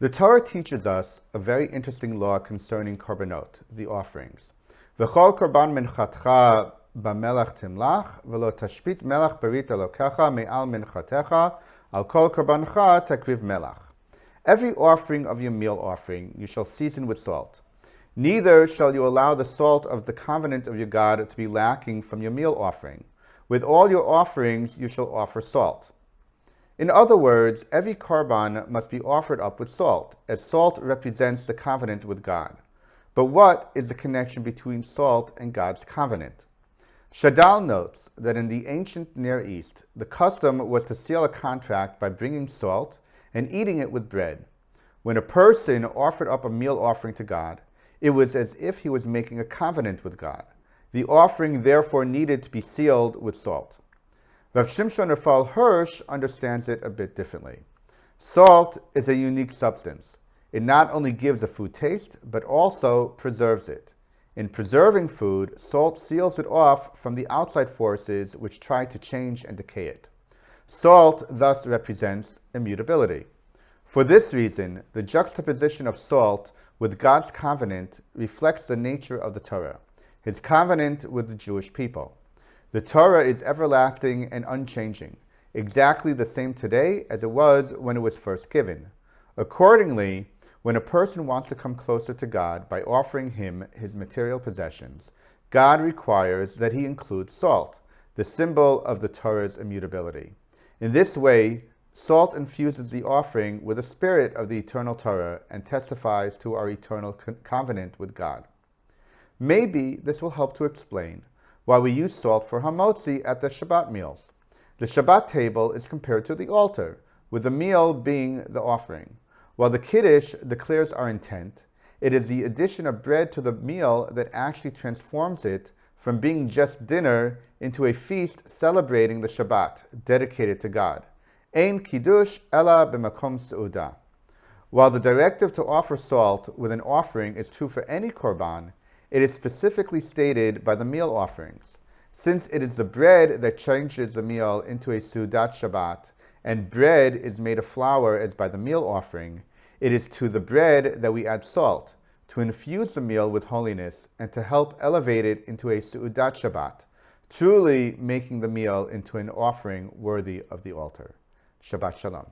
The Torah teaches us a very interesting law concerning korbanot, the offerings. V'chol korban minchatcha b'melach timlach, v'lo tashpit melach berit elokecha me'al minchatecha, al kol korbancha takriv melach. Every offering of your meal offering you shall season with salt. Neither shall you allow the salt of the covenant of your God to be lacking from your meal offering. With all your offerings you shall offer salt. In other words, every korban must be offered up with salt, as salt represents the covenant with God. But what is the connection between salt and God's covenant? Shadal notes that in the ancient Near East, the custom was to seal a contract by bringing salt and eating it with bread. When a person offered up a meal offering to God, it was as if he was making a covenant with God. The offering therefore needed to be sealed with salt. Rav Shimshon Raphael Hirsch understands it a bit differently. Salt is a unique substance. It not only gives a food taste, but also preserves it. In preserving food, salt seals it off from the outside forces which try to change and decay it. Salt thus represents immutability. For this reason, the juxtaposition of salt with God's covenant reflects the nature of the Torah, his covenant with the Jewish people. The Torah is everlasting and unchanging, exactly the same today as it was when it was first given. Accordingly, when a person wants to come closer to God by offering him his material possessions, God requires that he include salt, the symbol of the Torah's immutability. In this way, salt infuses the offering with the spirit of the eternal Torah and testifies to our eternal covenant with God. Maybe this will help to explain why we use salt for hamotzi at the Shabbat meals. The Shabbat table is compared to the altar, with the meal being the offering. While the Kiddush declares our intent, it is the addition of bread to the meal that actually transforms it from being just dinner into a feast celebrating the Shabbat, dedicated to God. Ein Kiddush ela b'makom seudah. While the directive to offer salt with an offering is true for any korban, it is specifically stated by the meal offerings. Since it is the bread that changes the meal into a Seudat Shabbat, and bread is made of flour as by the meal offering, it is to the bread that we add salt, to infuse the meal with holiness, and to help elevate it into a Seudat Shabbat, truly making the meal into an offering worthy of the altar. Shabbat Shalom.